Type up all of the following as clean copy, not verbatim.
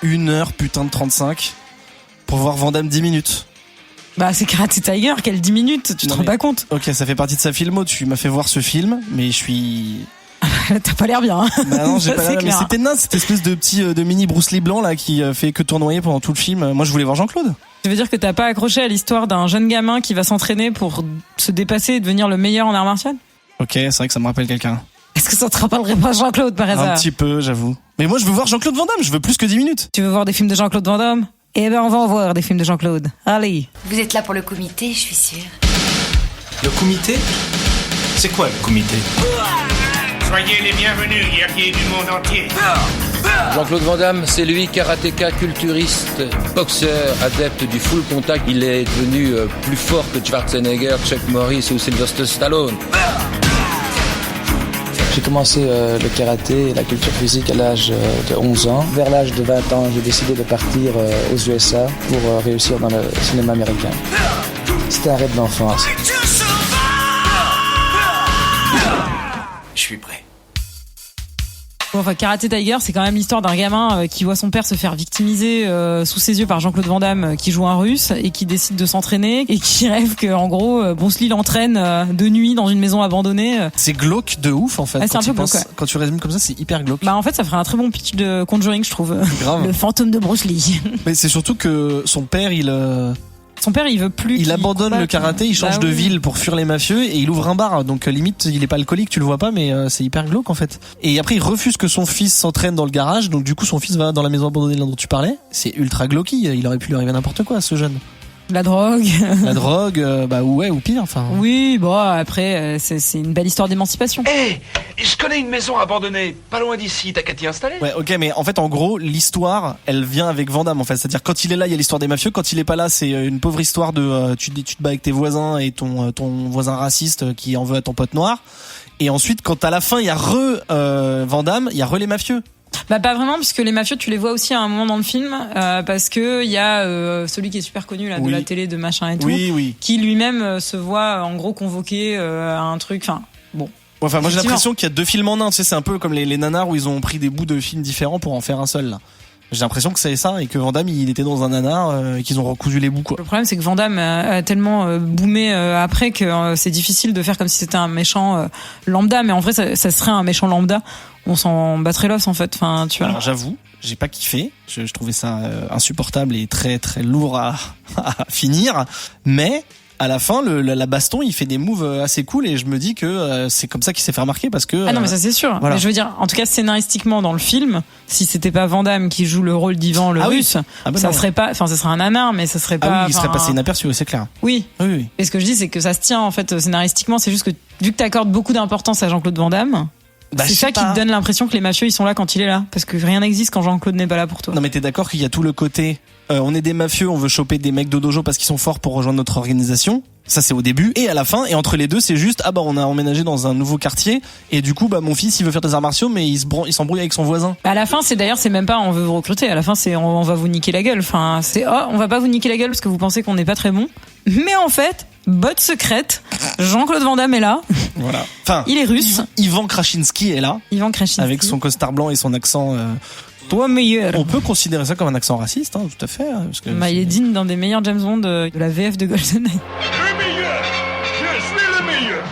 1h putain de 35 pour voir Van Damme 10 minutes. Bah c'est Karate Tiger, quelle 10 minutes, tu te rends pas compte. Ok, ça fait partie de sa filmo, tu m'as fait voir ce film, mais je suis... T'as pas l'air bien. Bah non, j'ai ça, pas l'air, mais c'était naze, cette espèce de petit de mini Bruce Lee blanc là qui fait que tournoyer pendant tout le film. Moi je voulais voir Jean-Claude. Tu veux dire que t'as pas accroché à l'histoire d'un jeune gamin qui va s'entraîner pour se dépasser et devenir le meilleur en art martial? Ok, c'est vrai que ça me rappelle quelqu'un. Est-ce que ça te rappellerait pas Jean-Claude par hasard? Un petit peu, j'avoue. Mais moi je veux voir Jean-Claude Van Damme, je veux plus que 10 minutes. Tu veux voir des films de Jean-Claude Van Damme? Eh ben on va en voir des films de Jean-Claude. Allez. Vous êtes là pour le comité, je suis sûre. Le comité? C'est quoi le comité? Soyez les bienvenus, guerriers du monde entier. Jean-Claude Van Damme, c'est lui, karatéka, culturiste, boxeur, adepte du full contact. Il est devenu plus fort que Schwarzenegger, Chuck Norris ou Sylvester Stallone. J'ai commencé le karaté et la culture physique à l'âge de 11 ans. Vers l'âge de 20 ans, j'ai décidé de partir aux USA pour réussir dans le cinéma américain. C'était un rêve d'enfance. Je suis prêt. Bon, enfin, Karate Tiger, c'est quand même l'histoire d'un gamin qui voit son père se faire victimiser sous ses yeux par Jean-Claude Van Damme, qui joue un russe et qui décide de s'entraîner et qui rêve que, en gros, Bruce Lee l'entraîne de nuit dans une maison abandonnée. C'est glauque de ouf en fait. Ouais, c'est un peu glauque, ouais. Quand tu résumes comme ça, c'est hyper glauque. Bah en fait, ça ferait un très bon pitch de Conjuring, je trouve. Grave. Le fantôme de Bruce Lee. Mais c'est surtout que son père, Son père, il veut plus. il abandonne le karaté, il change de ville pour fuir les mafieux et il ouvre un bar. Donc limite, il est pas alcoolique, tu le vois pas, mais c'est hyper glauque en fait. Et après, il refuse que son fils s'entraîne dans le garage. Donc du coup, son fils va dans la maison abandonnée là dont tu parlais. C'est ultra glauque. Il aurait pu lui arriver n'importe quoi à ce jeune. La drogue. La drogue, bah ouais, ou pire. Enfin. Oui, bon après, c'est une belle histoire d'émancipation. Hé, je connais une maison abandonnée, pas loin d'ici, t'as qu'à t'y installer. Ouais, ok, mais en fait, en gros, l'histoire, elle vient avec Van Damme, en fait. C'est-à-dire, quand il est là, il y a l'histoire des mafieux. Quand il est pas là, c'est une pauvre histoire de tu te bats avec tes voisins et ton voisin raciste qui en veut à ton pote noir. Et ensuite, quand à la fin, il y a Van Damme, il y a les mafieux. Bah pas vraiment, puisque les mafieux tu les vois aussi à un moment dans le film, parce que il y a celui qui est super connu là de la télé de machin et tout, qui lui-même se voit en gros convoqué à un truc. Enfin bon. Enfin moi j'ai l'impression qu'il y a deux films en un. Tu sais, c'est un peu comme les nanars où ils ont pris des bouts de films différents pour en faire un seul là. J'ai l'impression que c'est ça et que Van Damme il était dans un nanar et qu'ils ont recousu les bouts quoi. Le problème c'est que Van Damme a tellement boomé après que c'est difficile de faire comme si c'était un méchant lambda, mais en vrai ça serait un méchant lambda. On s'en battrait l'os en fait. Enfin tu vois. Alors j'avoue, j'ai pas kiffé. Je trouvais ça insupportable et très très lourd à finir. Mais à la fin, la baston, il fait des moves assez cool et je me dis que c'est comme ça qu'il s'est fait remarquer parce que. Ah non mais ça c'est sûr. Voilà. Mais je veux dire, en tout cas scénaristiquement dans le film, si c'était pas Van Damme qui joue le rôle d'Ivan le russe, ça serait pas. Enfin, ça serait un nanar, mais ça serait pas. Ah oui, il serait passé inaperçu, c'est clair. Oui. Et ce que je dis, c'est que ça se tient en fait scénaristiquement. C'est juste que vu que t'accordes beaucoup d'importance à Jean-Claude Van Damme. Bah, c'est ça qui te donne l'impression que les mafieux ils sont là quand il est là, parce que rien n'existe quand Jean-Claude n'est pas là pour toi. Non mais t'es d'accord qu'il y a tout le côté on est des mafieux, on veut choper des mecs de dojo parce qu'ils sont forts pour rejoindre notre organisation. Ça c'est au début et à la fin, et entre les deux c'est juste on a emménagé dans un nouveau quartier et du coup mon fils il veut faire des arts martiaux mais il s'embrouille avec son voisin. À la fin c'est même pas on veut vous recruter, à la fin c'est on va vous niquer la gueule. Enfin c'est on va pas vous niquer la gueule parce que vous pensez qu'on n'est pas très bon, mais en fait botte secrète, Jean-Claude Van Damme est là. Voilà. Enfin, il est russe. Ivan Krasinski est là. Ivan Krasinski. Avec son costard blanc et son accent. Toi meilleur. On peut considérer ça comme un accent raciste, hein, tout à fait. Parce que il est digne d'un des meilleurs James Bond de la VF de GoldenEye.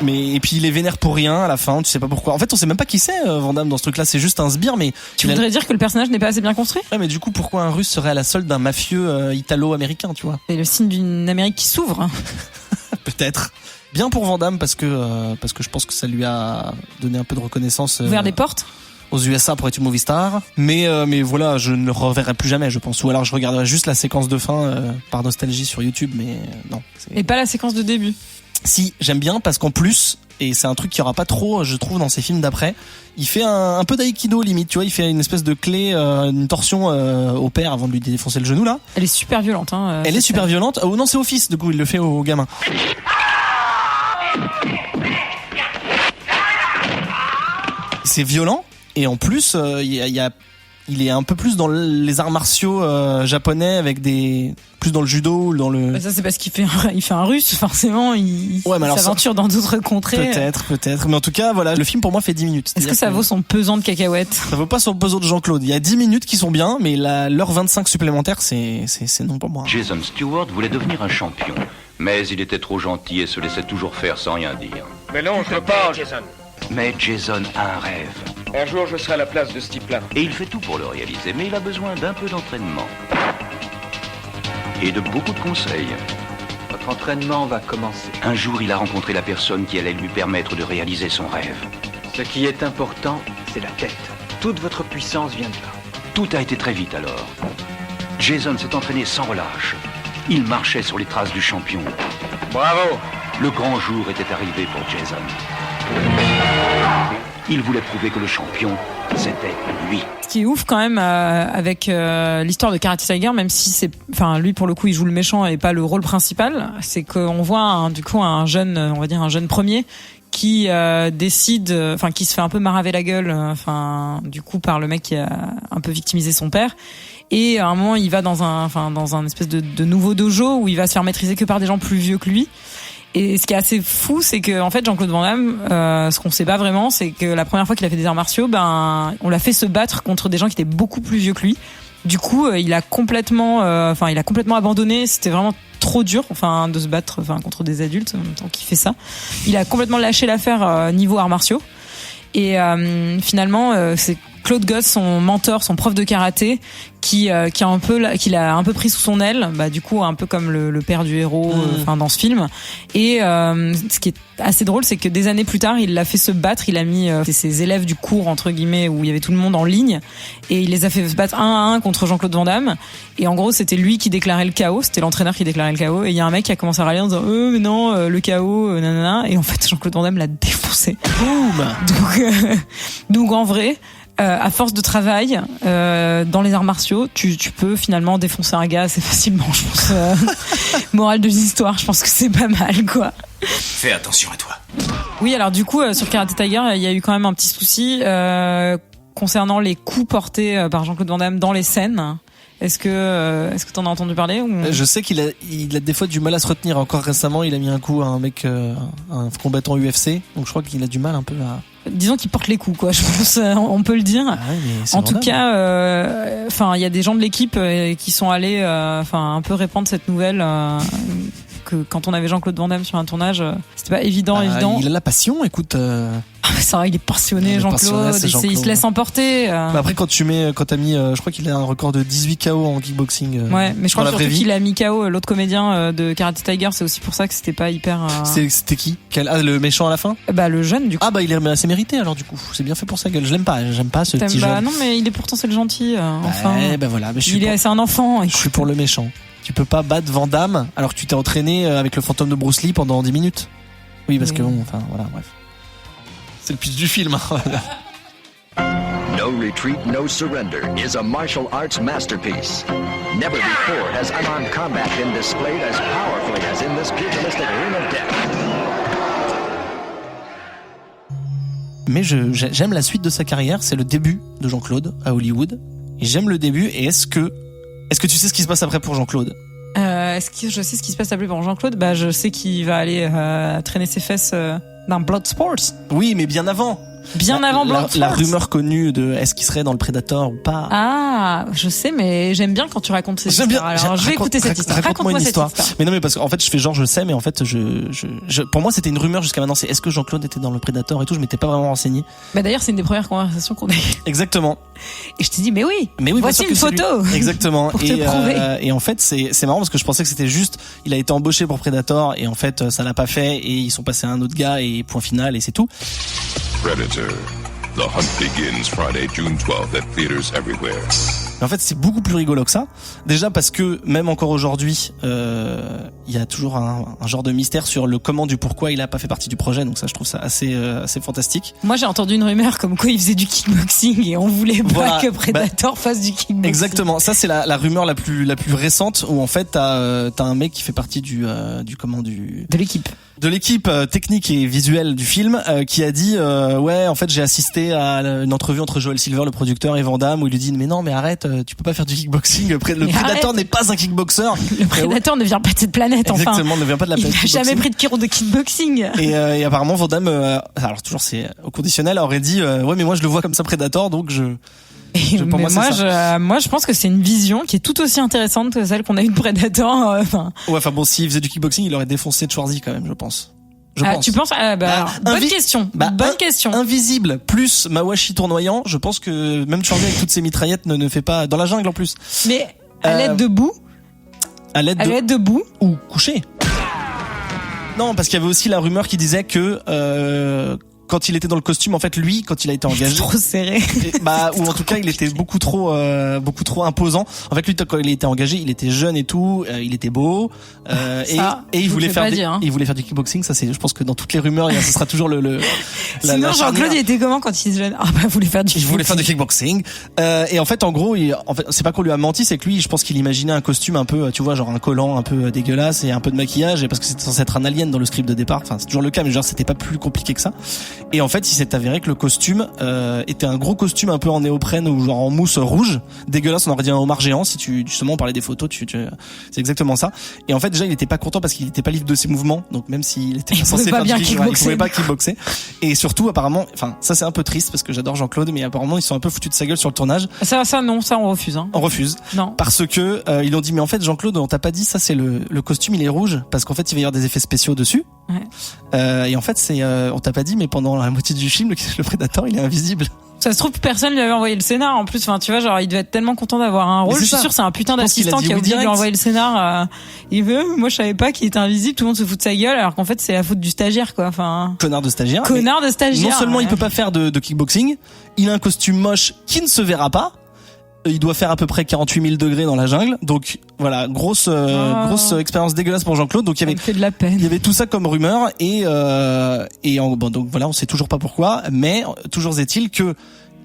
Mais et puis il est vénère pour rien à la fin, tu sais pas pourquoi. En fait, on sait même pas qui c'est Van Damme dans ce truc-là, c'est juste un sbire. Mais tu voudrais dire que le personnage n'est pas assez bien construit? Ouais, mais du coup, pourquoi un Russe serait à la solde d'un mafieux italo-américain, tu vois? C'est le signe d'une Amérique qui s'ouvre. Peut-être. Bien pour Van Damme parce que je pense que ça lui a donné un peu de reconnaissance. Ouvert des portes. Aux USA pour être une movie star. Mais voilà, je ne le reverrai plus jamais, je pense. Ou alors je regarderai juste la séquence de fin par nostalgie sur YouTube, mais non. Et pas la séquence de début. Si, j'aime bien parce qu'en plus, et c'est un truc qu'il y aura pas trop, je trouve, dans ces films d'après, il fait un peu d'aïkido limite, tu vois, il fait une espèce de clé, une torsion au père avant de lui défoncer le genou là. Elle est super violente, hein. Elle est super violente. Oh non, c'est au fils, du coup, il le fait au gamin. C'est violent et en plus, il y a il est un peu plus dans les arts martiaux japonais, avec plus dans le judo, dans le. Bah ça c'est parce qu'il fait un russe, forcément il s'aventure dans d'autres contrées. Peut-être, mais en tout cas voilà, le film pour moi fait 10 minutes. Est-ce que ça vaut son pesant de cacahuètes? Ça vaut pas son pesant de Jean-Claude. Il y a 10 minutes qui sont bien, mais l'heure 25 supplémentaire c'est non pour moi. Jason Stewart voulait devenir un champion, mais il était trop gentil et se laissait toujours faire sans rien dire. Mais non, je te parle, Jason. Mais Jason a un rêve. Un jour, je serai à la place de ce type-là. Et il fait tout pour le réaliser, mais il a besoin d'un peu d'entraînement. Et de beaucoup de conseils. Votre entraînement va commencer. Un jour, il a rencontré la personne qui allait lui permettre de réaliser son rêve. Ce qui est important, c'est la tête. Toute votre puissance vient de là. Tout a été très vite alors. Jason s'est entraîné sans relâche. Il marchait sur les traces du champion. Bravo! Le grand jour était arrivé pour Jason. Il voulait prouver que le champion, c'était lui. Ce qui est ouf quand même avec l'histoire de Karate Tiger, même si lui pour le coup il joue le méchant et pas le rôle principal, c'est qu'on voit un jeune premier qui décide, qui se fait un peu maraver la gueule, du coup par le mec qui a un peu victimisé son père. Et à un moment il va dans un espèce de nouveau dojo où il va se faire maîtriser que par des gens plus vieux que lui. Et ce qui est assez fou, c'est que en fait Jean-Claude Van Damme, ce qu'on sait pas vraiment, c'est que la première fois qu'il a fait des arts martiaux, on l'a fait se battre contre des gens qui étaient beaucoup plus vieux que lui. Du coup, il a complètement abandonné. C'était vraiment trop dur, de se battre, contre des adultes en même temps qu'il fait ça. Il a complètement lâché l'affaire niveau arts martiaux. Et finalement, c'est Claude Goss, son mentor, son prof de karaté, qui l'a un peu pris sous son aile, du coup un peu comme le père du héros, dans ce film. Et ce qui est assez drôle, c'est que des années plus tard, il l'a fait se battre. Il a mis ses élèves du cours entre guillemets où il y avait tout le monde en ligne, et il les a fait se battre 1-1 contre Jean-Claude Van Damme. Et en gros, c'était lui qui déclarait le KO, c'était l'entraîneur qui déclarait le KO. Et il y a un mec qui a commencé à râler en disant mais non, le KO, nanana. Et en fait, Jean-Claude Van Damme l'a défoncé. Boum. Donc en vrai. À force de travail dans les arts martiaux, tu peux finalement défoncer un gars assez facilement, je pense. Morale de l'histoire, je pense que c'est pas mal, quoi. Fais attention à toi. Oui, alors du coup, sur Karate Tiger, il y a eu quand même un petit souci concernant les coups portés par Jean-Claude Van Damme dans les scènes. Est-ce que t'en as entendu parler ou... Je sais qu'il a des fois du mal à se retenir. Encore récemment, il a mis un coup à un mec, un combattant UFC. Donc je crois qu'il a du mal un peu à... Disons qu'il porte les coups, quoi. Je pense, on peut le dire. Ah oui, en tout cas, il y a des gens de l'équipe qui sont allés, un peu répandre cette nouvelle. Que quand on avait Jean-Claude Van Damme sur un tournage, c'était pas évident. Il a la passion, écoute. C'est vrai, il est passionné, Jean-Claude. Il se laisse emporter. Après, quand t'as mis, je crois qu'il a un record de 18 KO en kickboxing. Ouais, mais je crois surtout qu'il a mis KO l'autre comédien de Karate Tiger. C'est aussi pour ça que c'était pas hyper. C'était qui? Le méchant à la fin? Le jeune, du coup. Il est assez mérité, alors, du coup. C'est bien fait pour sa gueule. Je l'aime pas. J'aime pas ce petit jeune. Non, mais c'est le gentil, enfin. Voilà. Mais c'est un enfant. Je suis pour le méchant. Tu peux pas battre Van Damme alors que tu t'es entraîné avec le fantôme de Bruce Lee pendant 10 minutes. Oui, parce que voilà, bref. C'est le pitch du film. No Retreat, No Surrender is a martial arts masterpiece. Never before has unarmed combat been displayed as powerfully as in this pugilistic ring of death. Mais j'aime la suite de sa carrière. C'est le début de Jean-Claude à Hollywood. Et j'aime le début. Et est-ce que tu sais ce qui se passe après pour Jean-Claude? Est-ce que je sais ce qui se passe après pour Jean-Claude? Je sais qu'il va aller traîner ses fesses dans Bloodsport. Oui, mais bien avant. Avant Bloodsport. La rumeur connue de est-ce qu'il serait dans le Predator ou pas. Ah, je sais, mais j'aime bien quand tu racontes ces histoires. Alors, je vais écouter cette histoire. Raconte-moi cette histoire. Mais non, mais parce qu'en fait, je fais genre je sais, mais en fait, pour moi, c'était une rumeur jusqu'à maintenant. C'est est-ce que Jean-Claude était dans le Predator et tout. Je m'étais pas vraiment renseigné. D'ailleurs, c'est une des premières conversations qu'on a eues. Exactement. Et je t'ai dit, mais oui, voici une photo. Exactement. Pour te prouver. Et en fait, c'est marrant parce que je pensais que c'était juste, il a été embauché pour Predator et en fait, ça l'a pas fait et ils sont passés à un autre gars et point final et c'est tout. Predator. The hunt begins Friday, June 12th at theaters everywhere. Mais en fait, c'est beaucoup plus rigolo que ça. Déjà parce que même encore aujourd'hui, il y a toujours un genre de mystère sur le comment du pourquoi il a pas fait partie du projet. Donc ça, je trouve ça assez fantastique. Moi, j'ai entendu une rumeur comme quoi il faisait du kickboxing et on voulait pas que Predator fasse du kickboxing. Exactement. Ça, c'est la rumeur la plus récente où en fait t'as un mec qui fait partie de l'équipe. de l'équipe technique et visuelle du film qui a dit ouais en fait j'ai assisté à une entrevue entre Joel Silver le producteur et Van Damme où il lui dit mais non mais arrête tu peux pas faire du kickboxing le Predator n'est pas un kickboxer. Le Predator ne vient pas de cette planète. Exactement, ne vient pas de la planète. Il n'a jamais pris de cours de kickboxing. Et apparemment Van Damme alors toujours c'est au conditionnel aurait dit ouais mais moi je le vois comme ça Predator donc pour moi, moi je pense que c'est une vision qui est tout aussi intéressante que celle qu'on a eue de Predator. Ouais, enfin bon, s'il faisait du kickboxing, il aurait défoncé Schwarzy quand même, je pense. Tu penses bonne question. Bonne question. Invisible plus Mawashi tournoyant, je pense que même Schwarzy avec toutes ses mitraillettes ne fait pas dans la jungle en plus. Mais à l'aide debout. À l'aide debout ou couché. Non, parce qu'il y avait aussi la rumeur qui disait que quand il était dans le costume, en fait, lui, quand il a été engagé, trop serré. Ou en tout cas, il était beaucoup trop imposant. En fait, lui, quand il était engagé, il était jeune et tout, il était beau, et il voulait faire il voulait faire du kickboxing. Ça, c'est, je pense que dans toutes les rumeurs, ce sera toujours Sinon, Jean-Claude, il était comment quand il était jeune? Il voulait faire du kickboxing. Il voulait faire du kickboxing. Et en fait, c'est pas qu'on lui a menti, c'est que lui, je pense qu'il imaginait un costume un peu, tu vois, genre un collant un peu dégueulasse et un peu de maquillage, et parce que c'était censé être un alien dans le script de départ. Enfin, c'est toujours le cas, mais genre, c'était pas plus compliqué que ça. Et en fait, il s'est avéré que le costume était un gros costume un peu en néoprène ou genre en mousse rouge, dégueulasse. On aurait dit un homard géant. Si justement on parlait des photos, c'est exactement ça. Et en fait, déjà, il était pas content parce qu'il était pas libre de ses mouvements. Donc même s'il était censé faire du kickboxing, il pouvait pas kickboxer. Et surtout, apparemment, enfin, ça c'est un peu triste parce que j'adore Jean-Claude, mais apparemment ils sont un peu foutus de sa gueule sur le tournage. Ça non, ça on refuse. Hein. On refuse. Non. Parce que ils ont dit mais en fait Jean-Claude, on t'a pas dit ça, c'est le costume, il est rouge parce qu'en fait il va y avoir des effets spéciaux dessus. Ouais. Et en fait on t'a pas dit mais pendant la moitié du film le Predator il est invisible. Ça se trouve personne lui avait envoyé le scénar en plus. Enfin tu vois genre il devait être tellement content d'avoir un rôle. Je suis sûr c'est un putain d'assistant qui a oublié de lui envoyer le scénar. Moi je savais pas qu'il était invisible. Tout le monde se fout de sa gueule alors qu'en fait c'est la faute du stagiaire quoi. Enfin connard de stagiaire. Non seulement il peut pas faire de kickboxing, il a un costume moche qui ne se verra pas. Il doit faire à peu près 48 000 degrés dans la jungle. Donc voilà, grosse expérience dégueulasse pour Jean-Claude. Donc il fait de la peine. Il y avait tout ça comme rumeur donc voilà, on sait toujours pas pourquoi, mais toujours est-il que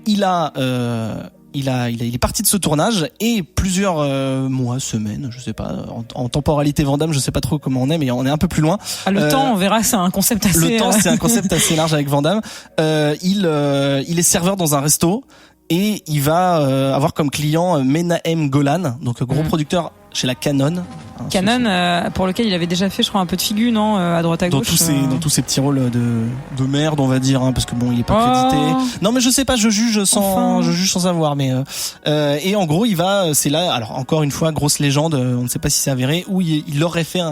il est parti de ce tournage et plusieurs mois, semaines, je sais pas, en temporalité Van Damme, je sais pas trop comment on est, mais on est un peu plus loin. Le temps, on verra, c'est un concept assez. Le temps, c'est un concept assez large avec Van Damme. Il est serveur dans un resto. Et il va avoir comme client Menahem Golan, donc gros producteur chez la Canon. Canon, pour lequel il avait déjà fait, je crois, un peu de figure, non, à droite à gauche. Dans tous ces petits rôles de merde, on va dire, hein, parce que bon, il est pas crédité. Non, mais je sais pas, je juge sans savoir, mais et en gros, c'est là, alors encore une fois, grosse légende, on ne sait pas si c'est avéré, où il aurait fait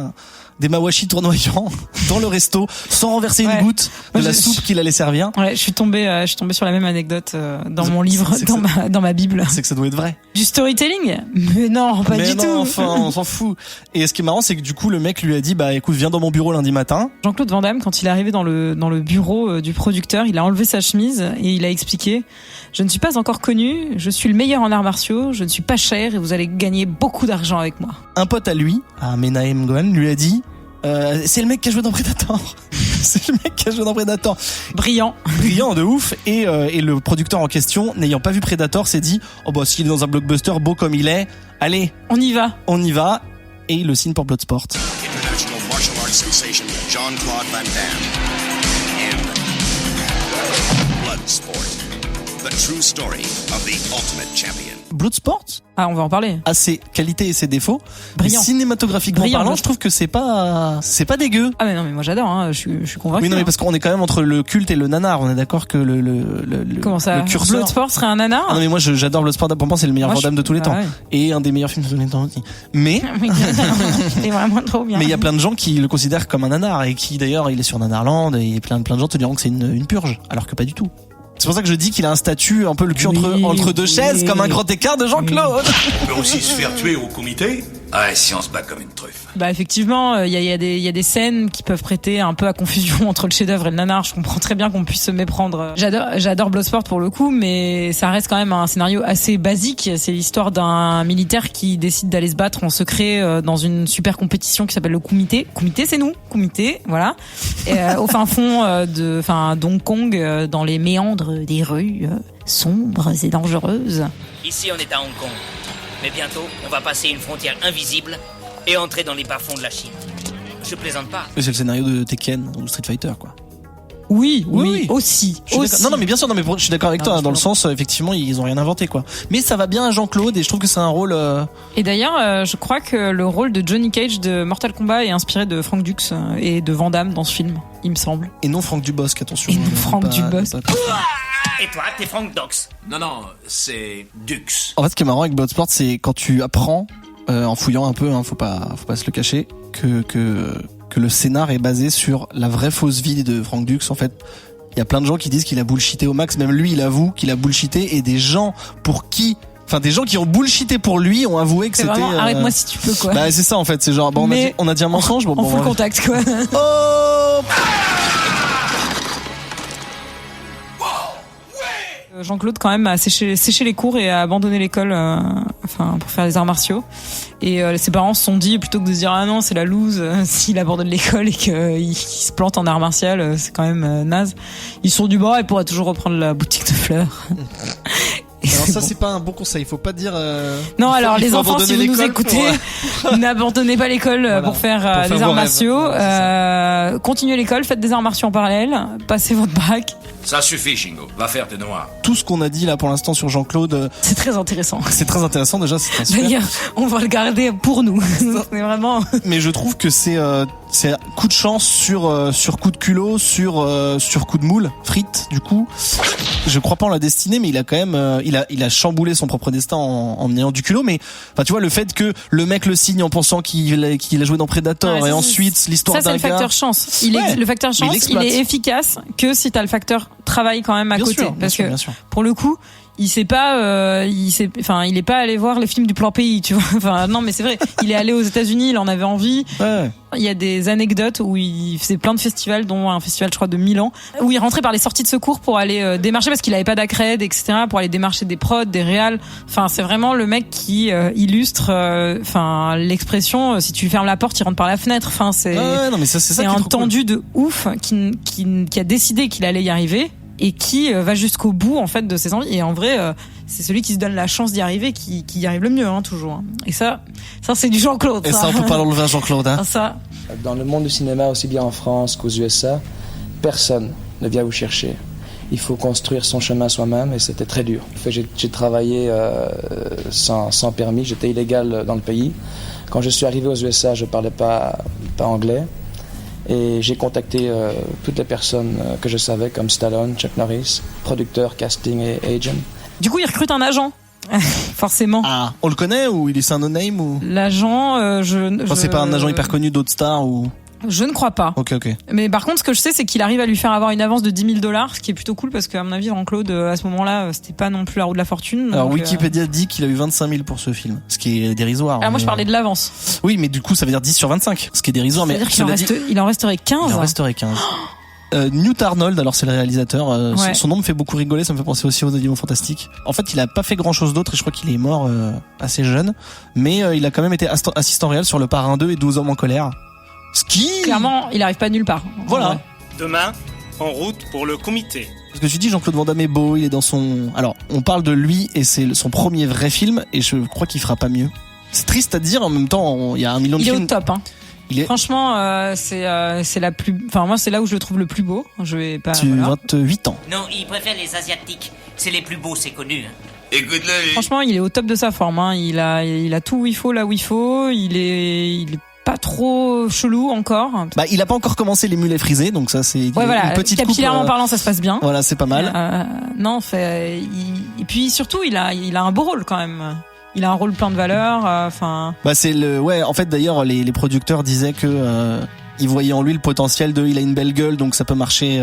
des mawashi tournoyants dans le resto sans renverser une goutte de la soupe qu'il allait servir. Ouais, je suis tombé sur la même anecdote dans mon livre, dans ma Bible. C'est que ça doit être vrai. Du storytelling? Mais non, pas du tout. Enfin, on s'en fout. Et ce qui est marrant, c'est que du coup, le mec lui a dit, bah écoute, viens dans mon bureau lundi matin. Jean-Claude Van Damme, quand il est arrivé dans le bureau du producteur, il a enlevé sa chemise et il a expliqué: je ne suis pas encore connu, je suis le meilleur en arts martiaux, je ne suis pas cher et vous allez gagner beaucoup d'argent avec moi. Un pote à lui, à Menahem Golan, lui a dit: c'est le mec qui a joué dans Predator. C'est le mec qui a joué dans Predator. Brillant de ouf. Et le producteur en question, n'ayant pas vu Predator, s'est dit: oh bah s'il est dans un blockbuster beau comme il est, allez, on y va. Et il le signe pour Bloodsport. International martial arts sensation Jean-Claude Van Damme in Bloodsport, the true story of the ultimate champion. Bloodsport, on va en parler. À ses qualités et ses défauts. Brillant. Cinématographiquement parlant, je trouve que c'est pas dégueu. Ah mais non, mais moi j'adore, hein. Je suis convaincu. Oui, non, mais parce qu'on est quand même entre le culte et le nanar. On est d'accord que comment ça, le curseur. Bloodsport serait un nanar? Ah non, mais moi j'adore Bloodsport. Pour moi, c'est le meilleur Van Damme de tous les temps. Ouais. Et un des meilleurs films de tous les temps aussi. Mais c'est vraiment trop bien. Mais il y a plein de gens qui le considèrent comme un nanar et qui d'ailleurs il est sur Nanarland et plein de gens te diront que c'est une purge, alors que pas du tout. C'est pour ça que je dis qu'il a un statut un peu le cul entre deux chaises, comme un grand écart de Jean-Claude. On peut aussi se faire tuer au comité. Ouais, si on se bat comme une truffe. Bah effectivement, il y a des scènes qui peuvent prêter un peu à confusion entre le chef-d'œuvre et le nanar. Je comprends très bien qu'on puisse se méprendre. J'adore Bloodsport pour le coup, mais ça reste quand même un scénario assez basique. C'est l'histoire d'un militaire qui décide d'aller se battre en secret dans une super compétition qui s'appelle le Kumité. Kumité, c'est nous. Kumité, voilà. Et, au fin fond d'Hong Kong, dans les méandres des rues sombres et dangereuses. Ici, on est à Hong Kong. Mais bientôt, on va passer une frontière invisible et entrer dans les bas-fonds de la Chine. je plaisante pas. C'est le scénario de Tekken ou Street Fighter, quoi. Oui, aussi. Non, mais bien sûr, je suis d'accord avec toi, dans le sens, effectivement, ils ont rien inventé, quoi. Mais ça va bien à Jean-Claude, et je trouve que c'est un rôle. Et d'ailleurs, je crois que le rôle de Johnny Cage de Mortal Kombat est inspiré de Frank Dux et de Van Damme dans ce film, il me semble. Et non Franck Dubosc, attention. Et non Franck Dubosc. Et toi, t'es Frank Dox. Non, c'est Dux. En fait, ce qui est marrant avec Bloodsport, c'est quand tu apprends, en fouillant un peu, faut pas se le cacher, que le scénar est basé sur la vraie fausse vie de Frank Dux. En fait, il y a plein de gens qui disent qu'il a bullshité au max. Même lui, il avoue qu'il a bullshité, et des gens qui ont bullshité pour lui ont avoué que c'est c'était. Vraiment, arrête-moi si tu peux, quoi. Bah c'est ça en fait. C'est genre, on a dit un mensonge. On fout le contact, quoi. Oh. Jean-Claude quand même a séché les cours et a abandonné l'école pour faire les arts martiaux, et ses parents se sont dit, plutôt que de se dire ah non c'est la loose s'il abandonne l'école et qu'il se plante en arts martiaux, c'est quand même naze, ils se sont dit bah il pourra toujours reprendre la boutique de fleurs. Alors ça c'est pas un bon conseil, faut pas dire non, alors les enfants, si vous nous écoutez, n'abandonnez pas l'école pour faire des arts martiaux, continuez l'école, faites des arts martiaux en parallèle, passez votre bac. Ça suffit, Shingo. Va faire tes noirs. Tout ce qu'on a dit là pour l'instant sur Jean-Claude, c'est très intéressant. C'est très intéressant déjà, c'est très super. D'ailleurs, on va le garder pour nous. C'est vraiment. Mais je trouve que c'est coup de chance sur coup de culot, sur coup de moule, frites du coup. Je crois pas en la destinée, mais il a quand même il a chamboulé son propre destin en ayant du culot. Mais enfin tu vois, le fait que le mec le signe en pensant qu'il a joué dans Predator, et ensuite l'histoire d'un gars. Ça c'est le facteur chance. Le facteur chance, il est efficace que si t'as le facteur travail quand même à côté, parce que pour le coup il sait pas il est pas allé voir les films du plan pays, tu vois. Enfin non, mais c'est vrai, il est allé aux États-Unis, il en avait envie. Il y a des anecdotes où il faisait plein de festivals, dont un festival je crois de Milan, où il rentrait par les sorties de secours pour aller démarcher, parce qu'il avait pas d'accred, etc., pour aller démarcher des prods, des réals. Enfin c'est vraiment le mec qui illustre l'expression si tu fermes la porte il rentre par la fenêtre. Enfin c'est non, mais c'est un tendu de ouf qui a décidé qu'il allait y arriver, et qui va jusqu'au bout en fait de ses envies, et en vrai c'est celui qui se donne la chance d'y arriver qui y arrive le mieux, toujours. Et ça c'est du Jean-Claude. Et ça on peut pas l'enlever à Jean-Claude, hein. Ça. Dans le monde du cinéma, aussi bien en France qu'aux USA, personne ne vient vous chercher. Il faut construire son chemin soi-même, et c'était très dur. J'ai travaillé sans permis, j'étais illégal dans le pays. Quand je suis arrivé aux USA, je parlais pas anglais. Et j'ai contacté toutes les personnes que je savais, comme Stallone, Chuck Norris, producteur, casting et agent. Du coup, il recrute un agent. Forcément. Ah, on le connaît ou c'est un no-name ou... L'agent, c'est pas un agent hyper connu d'autres stars ou... Je ne crois pas. Ok. Mais par contre, ce que je sais, c'est qu'il arrive à lui faire avoir une avance de $10,000, ce qui est plutôt cool, parce qu'à mon avis, Jean-Claude, à ce moment-là, c'était pas non plus la roue de la fortune. Alors Wikipédia dit qu'il a eu 25 000 pour ce film, ce qui est dérisoire. Alors moi, je parlais de l'avance. Oui, mais du coup, ça veut dire 10 sur 25, ce qui est dérisoire. Ça veut dire qu'il en resterait 15. Il en resterait 15. Newt Arnold, alors c'est le réalisateur, son nom me fait beaucoup rigoler, ça me fait penser aussi aux Animaux Fantastiques. En fait, il a pas fait grand chose d'autre, et je crois qu'il est mort assez jeune, mais il a quand même été assistant réel sur Le Parrain 2 et 12 hommes en colère. Clairement, il arrive pas nulle part. Voilà. Demain, en route pour le comité. Parce que tu dis Jean-Claude Van Damme est beau, il est dans son... Alors, on parle de lui, et c'est son premier vrai film, et je crois qu'il fera pas mieux. C'est triste à dire, en même temps, il y a 1 million de films. Il est au top, hein. Franchement, c'est la plus... Enfin, moi, c'est là où je le trouve le plus beau. Je vais pas... Tu as 28 ans. Non, il préfère les Asiatiques. C'est les plus beaux, c'est connu. Écoute-le. Franchement, il est au top de sa forme, hein. Il a tout où il faut, là où il faut. Il est pas trop chelou encore. Bah, il a pas encore commencé les mulets frisés, donc ça c'est une petite coupe. Capillairement parlant, ça se passe bien. Voilà, c'est pas mal. Et puis surtout, il a un beau rôle quand même. Il a un rôle plein de valeurs. Bah c'est en fait d'ailleurs les producteurs disaient que ils voyaient en lui le potentiel il a une belle gueule, donc ça peut marcher.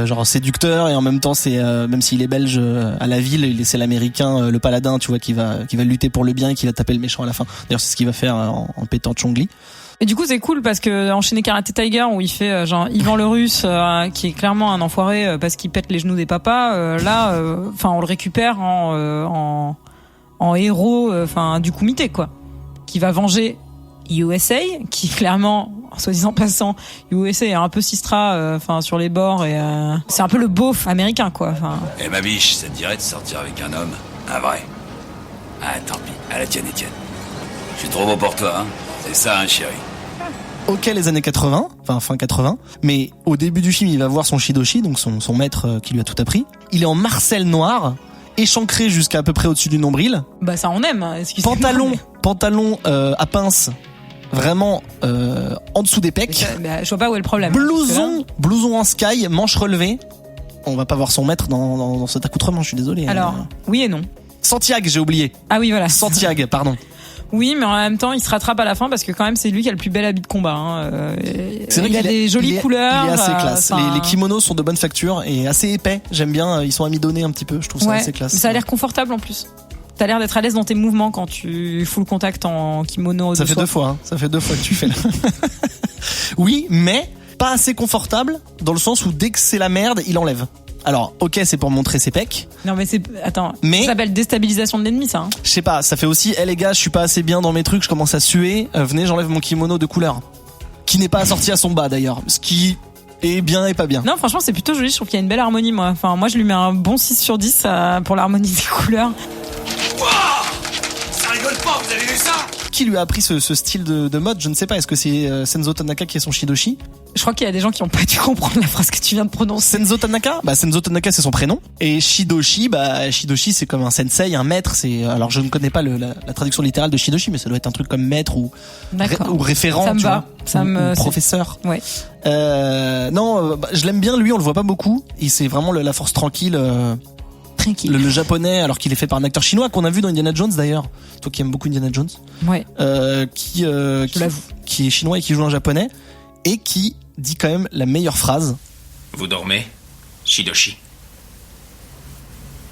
Genre séducteur, et en même temps c'est même s'il est belge à la ville, c'est l'américain, le paladin, tu vois, qui va lutter pour le bien et qui va taper le méchant à la fin. D'ailleurs c'est ce qu'il va faire en pétant Chong-Li. Et du coup c'est cool parce que enchaîner Karate Tiger où il fait genre Ivan le Russe qui est clairement un enfoiré parce qu'il pète les genoux des papas, là on le récupère en héros du comité, quoi, qui va venger USA, qui clairement, soi-disant passant, USA est un peu sistra sur les bords, et c'est un peu le beauf américain, quoi. Eh ma biche, ça te dirait de sortir avec un homme, un vrai? Ah tant pis, à la tienne Étienne. Je suis trop beau pour toi, hein. C'est ça, hein, chérie. ok les années 80, enfin fin 80, mais au début du film, il va voir son Shidoshi, donc son maître qui lui a tout appris. Il est en marcelle noire, échancré jusqu'à peu près au-dessus du nombril. Bah ça on aime, excusez-moi. Pantalon à pince, vraiment en dessous des pecs. Bah, je vois pas où est le problème. Blouson en sky, manche relevée. On va pas voir son maître dans cet accoutrement, je suis désolé. Alors, oui et non. Santiago, j'ai oublié. Ah oui, voilà. Santiago, pardon. Oui, mais en même temps, il se rattrape à la fin parce que quand même, c'est lui qui a le plus bel habit de combat. Hein. C'est vrai il a des jolies couleurs. Il est assez classe. Les kimonos sont de bonne facture et assez épais. J'aime bien. Ils sont amidonnés un petit peu. Je trouve ça assez classe. Ça a l'air confortable en plus. T'as l'air d'être à l'aise dans tes mouvements quand tu fous le contact en kimono. Ça fait 2 fois. Hein. Ça fait 2 fois que tu fais là. Oui, mais pas assez confortable dans le sens où dès que c'est la merde, il enlève. Alors, ok, c'est pour montrer ses pecs. Non, mais ça s'appelle déstabilisation de l'ennemi, ça. Hein. Je sais pas, ça fait aussi, les gars, je suis pas assez bien dans mes trucs, je commence à suer. Venez, j'enlève mon kimono de couleur. Qui n'est pas assorti à son bas, d'ailleurs. Ce qui est bien et pas bien. Non, franchement, c'est plutôt joli. Je trouve qu'il y a une belle harmonie, moi. Enfin, moi, je lui mets un bon 6 sur 10 pour l'harmonie des couleurs. Wow, ça rigole pas, vous avez vu ça? Qui lui a appris ce style de mode? Je ne sais pas. Est-ce que c'est Senzo Tanaka qui est son Shidoshi? Je crois qu'il y a des gens qui n'ont pas dû comprendre la phrase que tu viens de prononcer. Senzo Tanaka? Senzo Tanaka, c'est son prénom. Et Shidoshi, Shidoshi, c'est comme un sensei, un maître. Alors, je ne connais pas la traduction littérale de Shidoshi, mais ça doit être un truc comme maître ou référent, ça me va. Ou professeur. Ouais. Non, je l'aime bien, lui, on le voit pas beaucoup. Et c'est vraiment la force tranquille. Le japonais, alors qu'il est fait par un acteur chinois qu'on a vu dans Indiana Jones d'ailleurs. Toi qui aimes beaucoup Indiana Jones. Ouais. Qui est chinois et qui joue un japonais. Et qui dit quand même la meilleure phrase. Vous dormez, Shidoshi?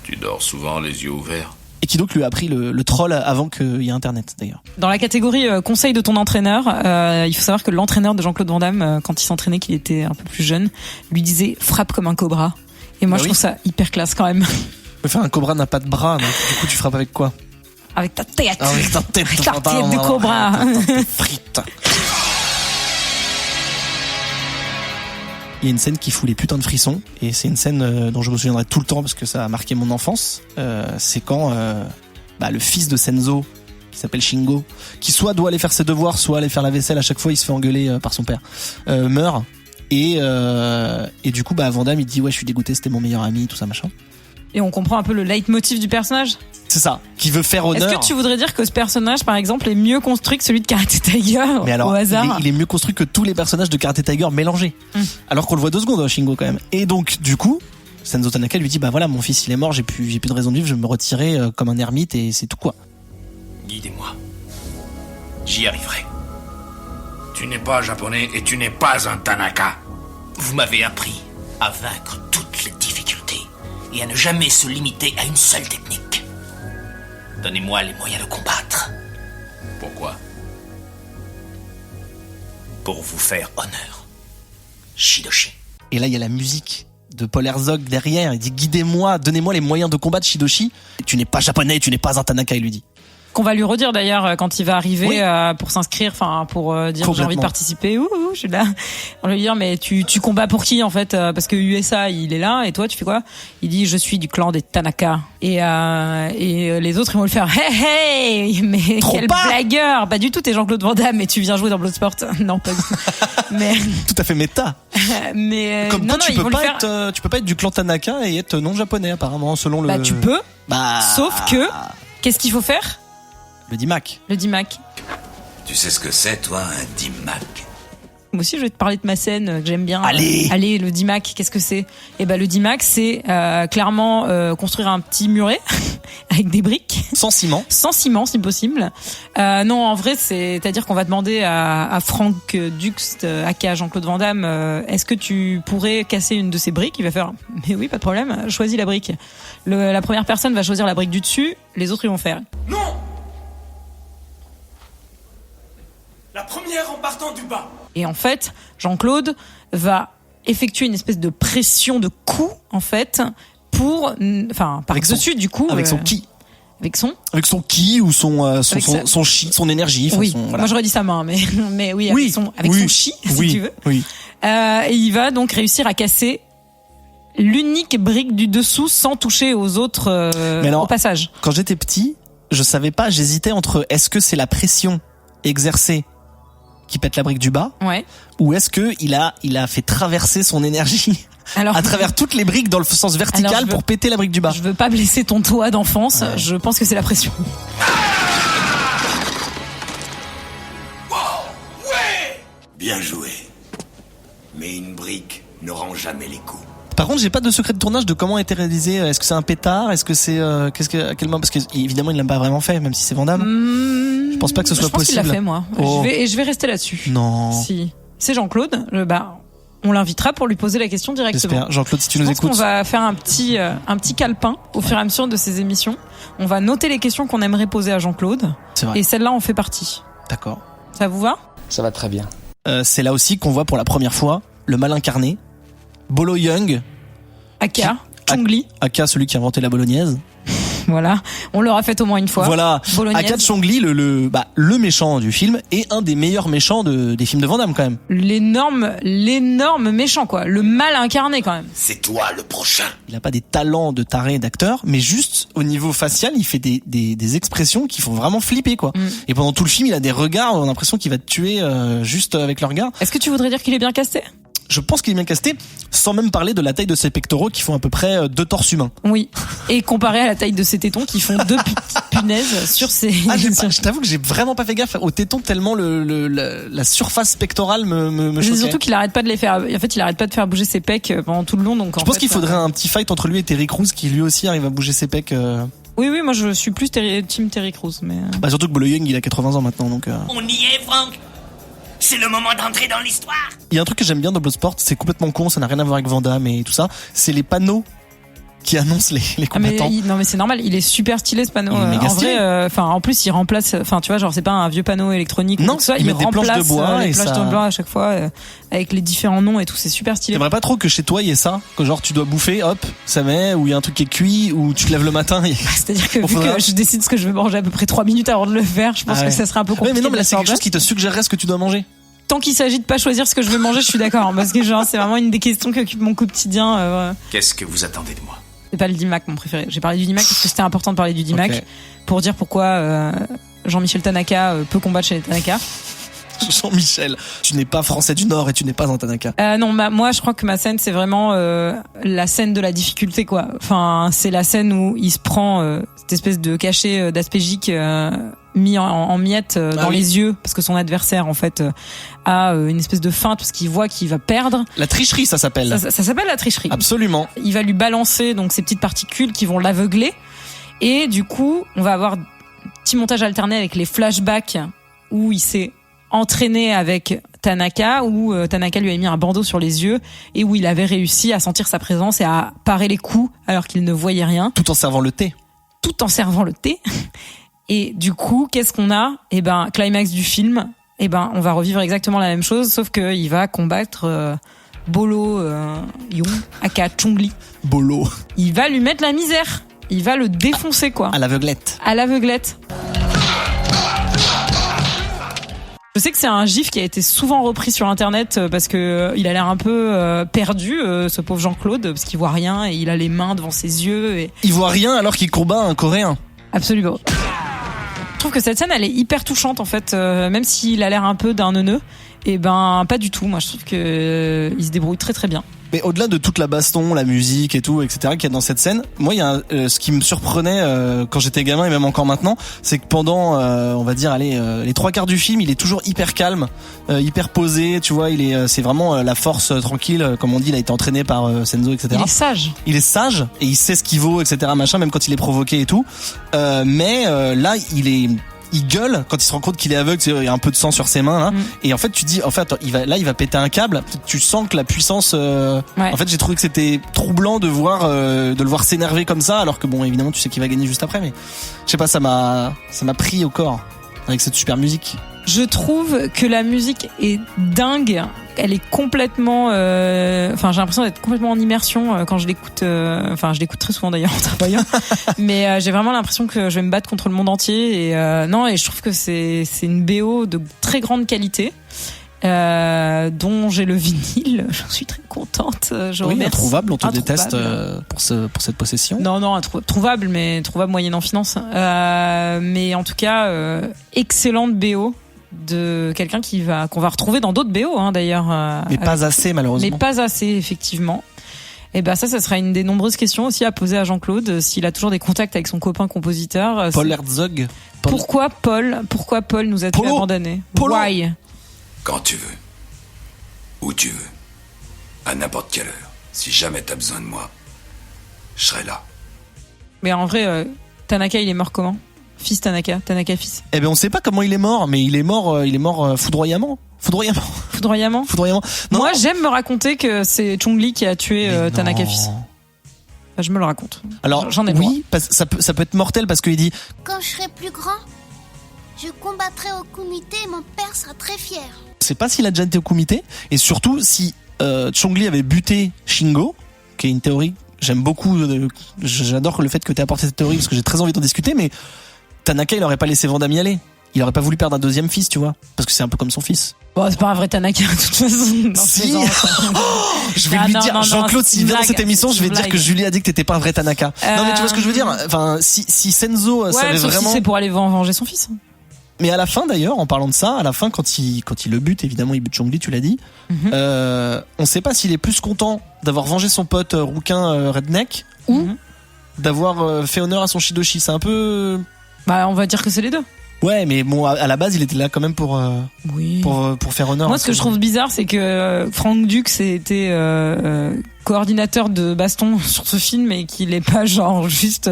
Tu dors souvent les yeux ouverts. Et qui donc lui a appris le troll avant qu'il y ait Internet d'ailleurs. Dans la catégorie conseil de ton entraîneur, il faut savoir que l'entraîneur de Jean-Claude Van Damme, quand il s'entraînait, qu'il était un peu plus jeune, lui disait frappe comme un cobra. Et moi je trouve ça hyper classe quand même. Enfin, un cobra n'a pas de bras, donc du coup tu frappes avec quoi? Avec ta tête. Avec ta tête. Avec ta tête de cobra. Frite. Il y a une scène qui fout les putains de frissons et c'est une scène dont je me souviendrai tout le temps parce que ça a marqué mon enfance. C'est quand le fils de Senzo, qui s'appelle Shingo, qui soit doit aller faire ses devoirs, soit aller faire la vaisselle, à chaque fois il se fait engueuler par son père, meurt et du coup Van Damme il dit ouais je suis dégoûté, c'était mon meilleur ami, tout ça machin. Et on comprend un peu le leitmotiv du personnage. C'est ça, qui veut faire honneur. Est-ce que tu voudrais dire que ce personnage, par exemple, est mieux construit que celui de Karate Tiger? Mais alors, au hasard il est mieux construit que tous les personnages de Karate Tiger mélangés. Alors qu'on le voit 2 secondes, Shingo quand même. Et donc, du coup, Senzo Tanaka lui dit bah voilà, mon fils il est mort, j'ai plus de raison de vivre, je vais me retirer comme un ermite et c'est tout quoi. Guidez-moi. J'y arriverai. Tu n'es pas japonais et tu n'es pas un Tanaka. Vous m'avez appris à vaincre toutes les difficultés et à ne jamais se limiter à une seule technique. Donnez-moi les moyens de combattre. Pourquoi? Pour vous faire honneur. Shidoshi. Et là, il y a la musique de Paul Herzog derrière. Il dit guidez-moi, donnez-moi les moyens de combattre Shidoshi. Tu n'es pas japonais, tu n'es pas un Tanaka, il lui dit. Qu'on va lui redire d'ailleurs quand il va arriver pour s'inscrire, enfin pour dire j'ai envie de participer. Je suis là. On va lui dire mais tu combats pour qui en fait, parce que USA il est là et toi tu fais quoi? Il dit je suis du clan des Tanaka et les autres ils vont le faire hey mais trop quel blagueur. Pas du tout, t'es Jean-Claude Van Damme et tu viens jouer dans Bloodsport. Non pas du tout. Mais tout à fait méta. Mais comme toi tu peux pas être du clan Tanaka et être non japonais apparemment selon le. Tu peux. Sauf que qu'est-ce qu'il faut faire? Le DIMAC. Le DIMAC. Tu sais ce que c'est, toi, un DIMAC? Moi aussi, je vais te parler de ma scène que j'aime bien. Allez, le DIMAC, qu'est-ce que c'est? Le DIMAC, c'est clairement construire un petit muret avec des briques. Sans ciment. Sans ciment, si possible. Non, en vrai, c'est-à-dire qu'on va demander à Franck Dux, aka Jean-Claude Van Damme, est-ce que tu pourrais casser une de ces briques? Il va faire, mais oui, pas de problème, choisis la brique. La première personne va choisir la brique du dessus, les autres, ils vont faire. Non! La première en partant du bas. Et en fait, Jean-Claude va effectuer une espèce de pression de coup, en fait, par-dessus, du coup. Avec son ki. Avec son ki ou son chi, son énergie. Oui, voilà. moi j'aurais dit sa main, mais oui, avec son chi, si tu veux. Oui. Et il va donc réussir à casser l'unique brique du dessous sans toucher aux autres au passage. Quand j'étais petit, je savais pas, j'hésitais entre est-ce que c'est la pression exercée qui pète la brique du bas, ouais. Ou est-ce que il a fait traverser son énergie à travers toutes les briques dans le sens vertical pour péter la brique du bas? Je veux pas blesser ton toit d'enfance, ouais. Je pense que c'est la pression. Bien joué. Mais une brique ne rend jamais les coups. Par contre, j'ai pas de secret de tournage de comment a été réalisé. Est-ce que c'est un pétard? Est-ce que c'est à quel moment? Parce que évidemment, il l'a pas vraiment fait, même si c'est Van Damme. Je pense pas que ce soit possible. Je pense qu'il l'a fait, moi. Oh. Je vais rester là-dessus. Non. Si c'est Jean-Claude, on l'invitera pour lui poser la question directement. J'espère. Jean-Claude, si tu nous écoutes. On va faire un petit calepin au fur et à mesure de ces émissions. On va noter les questions qu'on aimerait poser à Jean-Claude. C'est vrai. Et celle-là en fait partie. D'accord. Ça vous va? Ça va très bien. C'est là aussi qu'on voit pour la première fois le mal incarné, Bolo Yeung, aka Chong-li, aka celui qui a inventé la bolognaise. Voilà, on l'aura fait au moins une fois. Voilà, bolognaise. Aka Chong-li, le méchant du film et un des meilleurs méchants des films de Van Damme quand même. L'énorme méchant quoi, le mal incarné quand même. C'est toi le prochain. Il a pas des talents de taré d'acteur, mais juste au niveau facial, il fait des expressions qui font vraiment flipper quoi. Et pendant tout le film, il a des regards, on a l'impression qu'il va te tuer juste avec le regard. Est-ce que tu voudrais dire qu'il est bien casté? Je pense qu'il est bien casté, sans même parler de la taille de ses pectoraux qui font à peu près 2 torses humains. Oui. Et comparé à la taille de ses tétons qui font 2 punaises sur ses... je t'avoue que j'ai vraiment pas fait gaffe aux tétons tellement la surface pectorale me choquait. Surtout qu'il arrête pas de les faire, en fait, il arrête pas de faire bouger ses pecs pendant tout le long, donc je pense qu'il faudrait un petit fight entre lui et Terry Crews qui lui aussi arrive à bouger ses pecs. Oui, moi je suis plus team Terry Crews, mais... surtout que Bolo Yeung, il a 80 ans maintenant, donc... On y est, Franck. C'est le moment d'entrer dans l'histoire. Il y a un truc que j'aime bien dans Bloodsport, c'est complètement con, ça n'a rien à voir avec Van Damme et tout ça. C'est les panneaux qui annoncent les combattants. Non mais c'est normal, il est super stylé ce panneau. Il est méga stylé. En plus il remplace, tu vois, genre c'est pas un vieux panneau électronique. Non, ça, il met des planches de bois les et planches de bois à chaque fois avec les différents noms et tout, c'est super stylé. T'aimerais pas trop que chez toi il y ait ça, que genre tu dois bouffer, hop, ça met, ou il y a un truc qui est cuit, ou tu te lèves le matin. C'est-à-dire que vu que je décide ce que je veux manger à peu près 3 minutes avant de le faire, je pense que ça serait un peu compliqué. Mais non, mais là c'est quelque chose qui te suggérerait ce que tu dois manger. Tant qu'il s'agit de pas choisir ce que je veux manger, je suis d'accord, parce que genre c'est vraiment une des questions qui occupe mon quotidien. Qu'est-ce que vous attendez de moi? C'est pas le DIMAC mon préféré. J'ai parlé du DIMAC parce que c'était important de parler du DIMAC pour dire pourquoi Jean-Michel Tanaka peut combattre chez les Tanaka. Jean-Michel, tu n'es pas français du Nord et tu n'es pas un Tanaka. Non, moi je crois que ma scène c'est vraiment la scène de la difficulté quoi. Enfin, c'est la scène où il se prend cette espèce de cachet d'aspégique mis en miettes dans les yeux parce que son adversaire en fait a une espèce de feinte parce qu'il voit qu'il va perdre. La tricherie, ça s'appelle. Ça s'appelle la tricherie. Absolument. Il va lui balancer donc ces petites particules qui vont l'aveugler et du coup on va avoir un petit montage alterné avec les flashbacks où il s'est entraîné avec Tanaka, où Tanaka lui a mis un bandeau sur les yeux et où il avait réussi à sentir sa présence et à parer les coups alors qu'il ne voyait rien. Tout en servant le thé. Et du coup, qu'est-ce qu'on a? Climax du film, on va revivre exactement la même chose, sauf qu'il va combattre Bolo Yeung, aka Chong-li. Bolo. Il va lui mettre la misère. Il va le défoncer, quoi. À l'aveuglette. Je sais que c'est un gif qui a été souvent repris sur internet parce que il a l'air un peu perdu, ce pauvre Jean-Claude, parce qu'il voit rien et il a les mains devant ses yeux. Et... Il voit rien alors qu'il combat un Coréen. Absolument. Je trouve que cette scène, elle est hyper touchante en fait, même s'il a l'air un peu d'un neuneu. Pas du tout. Moi, je trouve que il se débrouille très très bien. Mais au-delà de toute la baston, la musique et tout, etc., qu'il y a dans cette scène, moi, il y a ce qui me surprenait quand j'étais gamin et même encore maintenant, c'est que pendant, on va dire, les 3/4 du film, il est toujours hyper calme, hyper posé. Tu vois, c'est vraiment la force tranquille, comme on dit. Il a été entraîné par Senzo, etc. Il est sage. Il est sage et il sait ce qu'il vaut, etc. Machin, même quand il est provoqué et tout. Mais là, il gueule quand il se rend compte qu'il est aveugle, il y a un peu de sang sur ses mains là. Et en fait tu dis il va péter un câble, tu sens que la puissance en fait j'ai trouvé que c'était troublant de le voir s'énerver comme ça alors que bon évidemment tu sais qu'il va gagner juste après, mais je sais pas, ça m'a pris au corps avec cette super musique. Je trouve que la musique est dingue. Elle est complètement... j'ai l'impression d'être complètement en immersion quand je l'écoute. Je l'écoute très souvent d'ailleurs en travaillant. Mais j'ai vraiment l'impression que je vais me battre contre le monde entier. Et je trouve que c'est une BO de très grande qualité. Dont j'ai le vinyle, j'en suis très contente. Introuvable, on te déteste pour cette possession. Non, trouvable, mais trouvable moyennant finance. Mais en tout cas, excellente BO de quelqu'un qu'on va retrouver dans d'autres BO, hein, d'ailleurs. Mais pas assez, malheureusement. Mais pas assez, effectivement. Et ben ça sera une des nombreuses questions aussi à poser à Jean-Claude, s'il a toujours des contacts avec son copain compositeur. Paul Herzog. Pourquoi Paul nous a-t-il abandonnés? Why? Quand tu veux. Où tu veux. À n'importe quelle heure. Si jamais t'as besoin de moi, je serai là. Mais en vrai, Tanaka, il est mort comment? Fils Tanaka fils. Eh ben on sait pas comment il est mort, mais il est mort foudroyamment. Foudroyamment. Non, moi, j'aime me raconter que c'est Chong-Li qui a tué Tanaka fils. Enfin, je me le raconte. Alors, j'en ai le oui, ça peut être mortel parce qu'il dit quand je serai plus grand, je combattrai au kumité et mon père sera très fier. C'est pas s'il a déjà été au kumité, et surtout si Chong-Li avait buté Shingo, qui est une théorie. J'aime beaucoup, j'adore le fait que tu aies apporté cette théorie parce que j'ai très envie d'en discuter, mais Tanaka, il aurait pas laissé Van Damme y aller. Il aurait pas voulu perdre un deuxième fils, tu vois, parce que c'est un peu comme son fils. Bon, c'est pas un vrai Tanaka de toute façon. Si. Je vais lui dire, Jean-Claude, s'il vient dans cette émission, je vais dire que Julie a dit que t'étais pas un vrai Tanaka. Non, mais tu vois ce que je veux dire. Enfin, si Senzo savait vraiment. Si c'est pour aller venger son fils. Mais à la fin, d'ailleurs, en parlant de ça, à la fin, quand il le bute, évidemment, il bute Chong-Li, tu l'as dit. On sait pas s'il est plus content d'avoir vengé son pote rouquin redneck ou d'avoir fait honneur à son Shidoshi. C'est un peu. Bah, on va dire que c'est les deux. Ouais, mais bon, à la base, il était là quand même pour faire honneur. Moi, ce que je trouve bizarre, c'est que Frank Dux était coordinateur de baston sur ce film et qu'il est pas genre juste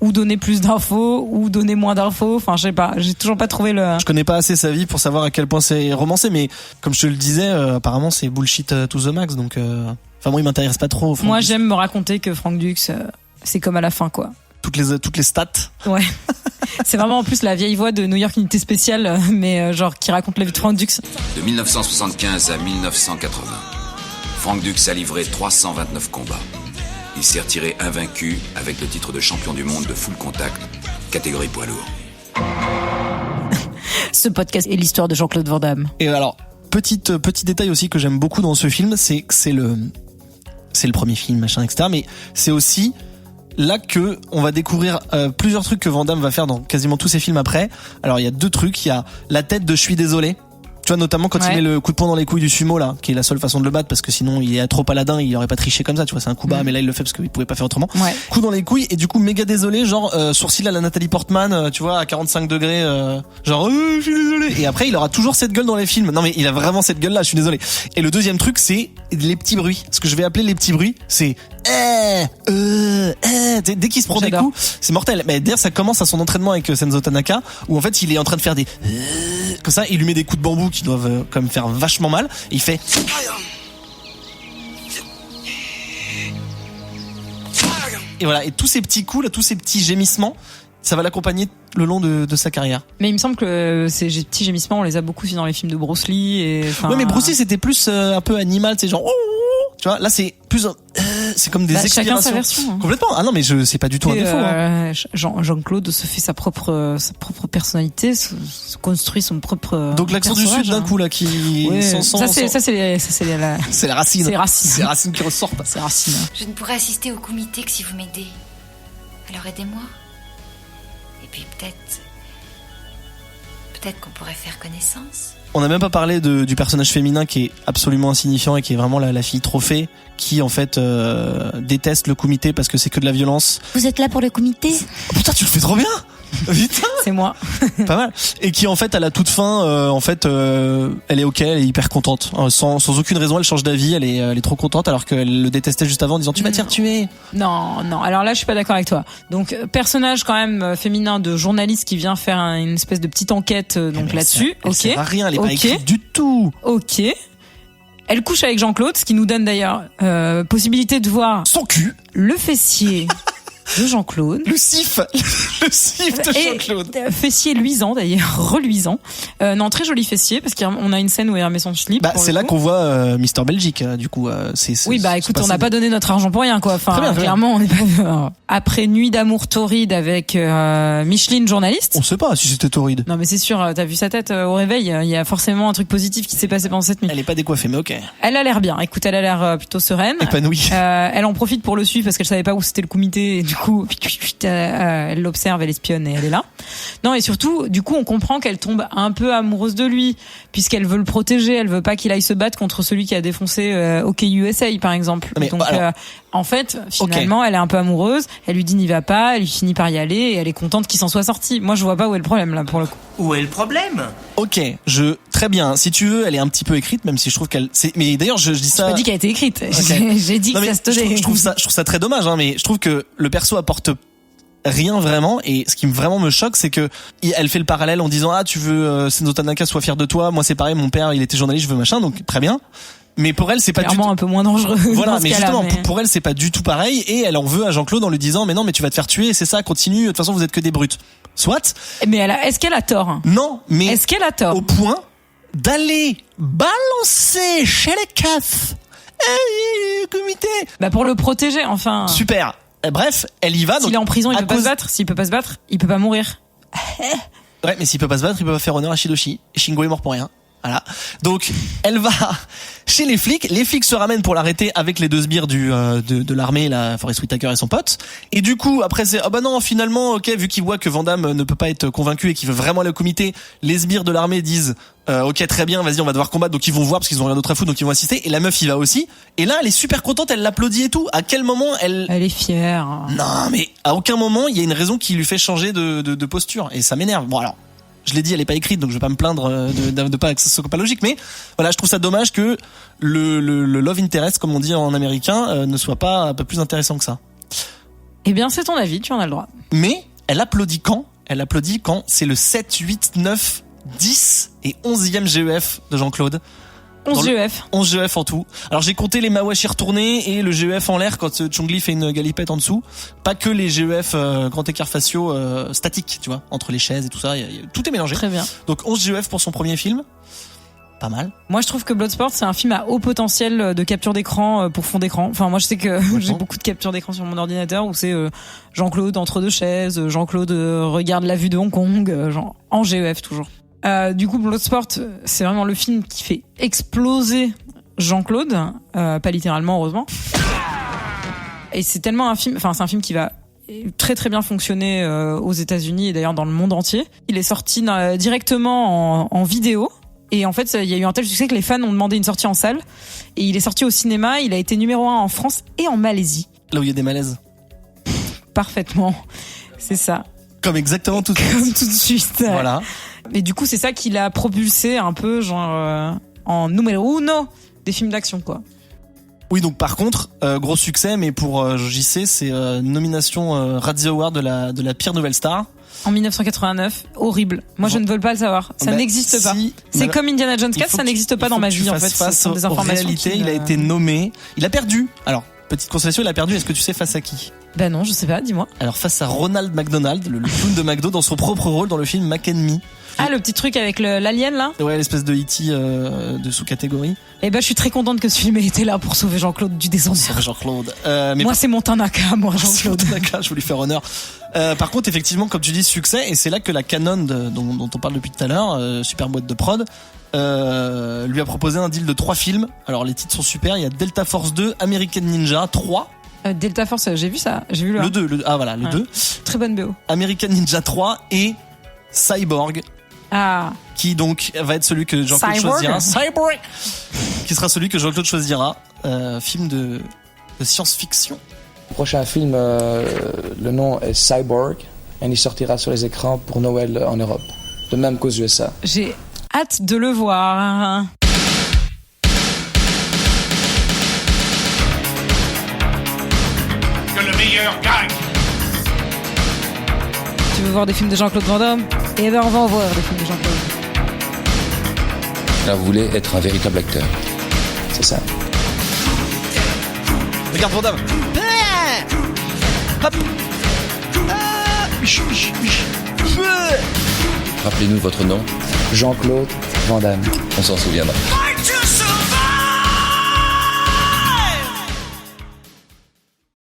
ou donner plus d'infos ou donner moins d'infos. Enfin, je sais pas, j'ai toujours pas trouvé le. Je connais pas assez sa vie pour savoir à quel point c'est romancé, mais comme je te le disais, apparemment c'est bullshit to the max. Donc, enfin moi, il m'intéresse pas trop. Moi, j'aime me raconter que Frank Dux, c'est comme à la fin, quoi. Toutes les stats. Ouais. C'est vraiment en plus la vieille voix de New York Unité Spéciale, mais genre qui raconte la vie de Frank Dux. De 1975 à 1980, Frank Dux a livré 329 combats. Il s'est retiré invaincu avec le titre de champion du monde de full contact, catégorie poids lourd. Ce podcast est l'histoire de Jean-Claude Van Damme. Et alors, petit détail aussi que j'aime beaucoup dans ce film, c'est que c'est le premier film, machin, etc. Mais c'est aussi là que on va découvrir plusieurs trucs que Van Damme va faire dans quasiment tous ses films après. Alors il y a deux trucs, il y a la tête de je suis désolé. Tu vois, notamment quand il met le coup de poing dans les couilles du sumo là, qui est la seule façon de le battre parce que sinon il est trop paladin, il aurait pas triché comme ça, tu vois, c'est un coup bas, mais là il le fait parce qu'il pouvait pas faire autrement. Coup dans les couilles et du coup méga désolé, genre sourcil à la Nathalie Portman, tu vois, à 45 degrés, genre je suis désolé. Et après il aura toujours cette gueule dans les films. Non mais il a vraiment cette gueule là, je suis désolé. Et le deuxième truc c'est les petits bruits. Ce que je vais appeler les petits bruits, c'est dès qu'il se prend des coups, c'est mortel. Mais d'ailleurs ça commence à son entraînement avec Senzo Tanaka où en fait il est en train de faire des comme ça, il lui met des coups de bambou qui doivent quand même faire vachement mal et il fait et voilà, et tous ces petits coups là, tous ces petits gémissements, ça va l'accompagner le long de sa carrière. Mais il me semble que ces petits gémissements on les a beaucoup dans les films de Bruce Lee et ouais, mais Bruce Lee c'était plus un peu animal, c'est genre tu vois, là c'est plus c'est comme des expirations. Chacun sa version, hein. Complètement. Ah non mais c'est pas du tout un défaut. Jean-Claude se fait sa propre personnalité, se construit son propre. Donc l'accent du sud d'un coup là qui ça c'est la c'est la racine. C'est les racines. C'est les racines qui ressortent. C'est racines. Je ne pourrai assister au comité que si vous m'aidez. Alors aidez-moi. Et puis peut-être qu'on pourrait faire connaissance. On n'a même pas parlé du personnage féminin qui est absolument insignifiant et qui est vraiment la fille trophée qui en fait déteste le comité parce que c'est que de la violence. Vous êtes là pour le comité ? Oh, putain, tu le fais trop bien. Putain, c'est moi. Pas mal. Et qui en fait à la toute fin en fait elle est ok, elle est hyper contente sans aucune raison, elle change d'avis, elle est trop contente alors qu'elle le détestait juste avant en disant tu vas te faire tuer. Non, alors là je suis pas d'accord avec toi. Donc personnage quand même féminin de journaliste qui vient faire une espèce de petite enquête donc là-dessus. Elle sert à rien, elle est pas écrite du tout. OK. Elle couche avec Jean-Claude, ce qui nous donne d'ailleurs possibilité de voir son cul, le fessier de Jean-Claude. Le sif de Jean-Claude. Fessier luisant d'ailleurs, reluisant. Non, très joli fessier parce qu'on a une scène où il remet son slip. Bah, c'est là qu'on voit Mister Belgique du coup. Oui, bah écoute, on n'a pas donné notre argent pour rien quoi. Enfin, bien, clairement, on n'est pas. Après Nuit d'amour torride avec Micheline journaliste. On sait pas si c'était torride. Non mais c'est sûr, t'as vu sa tête au réveil. Il y a forcément un truc positif qui s'est passé pendant cette nuit. Elle est pas décoiffée, mais ok. Elle a l'air bien. Écoute, elle a l'air plutôt sereine. Épanouie. Elle en profite pour le suivre parce qu'elle savait pas où c'était le comité. Et du coup, elle l'observe, elle espionne et elle est là. Non, et surtout, du coup, on comprend qu'elle tombe un peu amoureuse de lui, puisqu'elle veut le protéger, elle veut pas qu'il aille se battre contre celui qui a défoncé OK USA, par exemple. Mais, donc, en fait, finalement, elle est un peu amoureuse, elle lui dit n'y va pas, elle lui finit par y aller, et elle est contente qu'il s'en soit sorti. Moi, je vois pas où est le problème, là, pour le coup. Où est le problème? Ok, très bien. Si tu veux, elle est un petit peu écrite, même si je trouve mais d'ailleurs, je dis ça. J'ai pas dit qu'elle a été écrite. Okay. J'ai dit que ça se tenait. Je trouve ça très dommage, hein, mais je trouve que le perso apporte rien vraiment, et ce qui vraiment me choque, c'est que elle fait le parallèle en disant tu veux Senzo Tanaka soit fier de toi, moi c'est pareil, mon père il était journaliste, je veux machin, donc très bien. Mais pour elle, c'est pas clairement un peu moins dangereux. Voilà, mais justement, pour elle, c'est pas du tout pareil, et elle en veut à Jean-Claude en lui disant, mais non, mais tu vas te faire tuer, c'est ça, continue, de toute façon, vous êtes que des brutes. Soit. Mais est-ce qu'elle a tort? Non, mais. Est-ce qu'elle a tort? Au point d'aller balancer chez les CAF. Comité. Bah, pour le protéger, enfin. Super. Bref, elle y va. S'il est en prison, il peut pas se battre. S'il peut pas se battre, il peut pas mourir. Ouais, mais s'il peut pas se battre, il peut pas faire honneur à Shidoshi. Et Shingo est mort pour rien. Voilà. Donc, elle va chez les flics. Les flics se ramènent pour l'arrêter avec les deux sbires de l'armée, la Forest Whitaker et son pote. Et du coup, après, c'est, bah non, finalement, ok, vu qu'il voit que Van Damme ne peut pas être convaincu et qu'il veut vraiment aller au comité, les sbires de l'armée disent, ok, très bien, vas-y, on va devoir combattre. Donc, ils vont voir parce qu'ils ont rien d'autre à foutre, donc ils vont assister. Et la meuf, y va aussi. Et là, elle est super contente, elle l'applaudit et tout. À quel moment elle est fière. Non, mais à aucun moment, il y a une raison qui lui fait changer de posture. Et ça m'énerve. Bon, alors. Je l'ai dit, elle est pas écrite, donc je vais pas me plaindre de pas que ce soit pas logique, mais voilà, je trouve ça dommage que le love interest, comme on dit en américain, ne soit pas un peu plus intéressant que ça. Eh bien, c'est ton avis, tu en as le droit. Mais elle applaudit quand c'est le 7, 8, 9, 10 et 11e GEF de Jean-Claude. 11 GEF. 11 GEF en tout. Alors j'ai compté les Mawashi retournés et le GEF en l'air quand Chong-Li fait une galipette en dessous. Pas que les GEF grand écart faciaux statiques, tu vois, entre les chaises et tout ça. Tout est mélangé. Très bien. Donc 11 GEF pour son premier film. Pas mal. Moi je trouve que Bloodsport c'est un film à haut potentiel de capture d'écran pour fond d'écran. Enfin moi je sais que j'ai beaucoup de captures d'écran sur mon ordinateur où c'est Jean-Claude entre deux chaises, Jean-Claude regarde la vue de Hong Kong, genre en GEF toujours. Du coup, Bloodsport, c'est vraiment le film qui fait exploser Jean-Claude, pas littéralement, heureusement. Et c'est tellement un film qui va très très bien fonctionner aux États-Unis et d'ailleurs dans le monde entier. Il est sorti directement en vidéo. Et en fait, il y a eu un tel succès que les fans ont demandé une sortie en salle. Et il est sorti au cinéma. Il a été numéro 1 en France et en Malaisie. Là où il y a des malaises. Parfaitement, c'est ça. Comme exactement tout de suite. Comme tout de suite. Voilà. Et du coup, c'est ça qui l'a propulsé un peu, genre, en numéro 1 des films d'action, quoi. Oui, donc par contre, gros succès, mais pour JC, c'est nomination Razzie Award de la pire nouvelle star. En 1989, horrible. Moi, je ne veux pas le savoir. Ça n'existe pas. C'est comme Indiana Jones 4, ça n'existe pas dans ma vie, en fait. Face aux réalités, il a été nommé. Il a perdu. Alors, petite consolation, il a perdu. Est-ce que tu sais face à qui? Ben non, je sais pas, dis-moi. Alors, face à Ronald McDonald, le clown de McDo, dans son propre rôle dans le film Mac and Me. Ah, le petit truc avec l'alien, là? Ouais, l'espèce de E.T. De sous-catégorie. Eh ben, je suis très contente que ce film ait été là pour sauver Jean-Claude du descendeur. Sauver Jean-Claude. Moi, c'est mon Tanaka, moi, Jean-Claude. Tanaka, je voulais faire honneur. Par contre, effectivement, comme tu dis, succès, et c'est là que la Canon, dont on parle depuis tout à l'heure, super boîte de prod, lui a proposé un deal de 3 films. Alors, les titres sont super. Il y a Delta Force 2, American Ninja 3. Delta Force, j'ai vu ça. J'ai vu le 2. Le 2. Très bonne BO. American Ninja 3 et Cyborg. Ah. Qui donc va être celui que Jean-Claude choisira. Cyborg. Qui sera celui que Jean-Claude choisira. Film de science-fiction. Le prochain film, le nom est Cyborg. Et il sortira sur les écrans pour Noël en Europe. De même qu'aux USA. J'ai hâte de le voir. Que le meilleur gagne. Tu veux voir des films de Jean-Claude Van Damme? Eh ben on va en voir des films de Jean-Claude. Alors vous voulez être un véritable acteur? C'est ça. Regarde Van Damme. Hop. Rappelez-nous votre nom. Jean-Claude Van Damme. On s'en souviendra.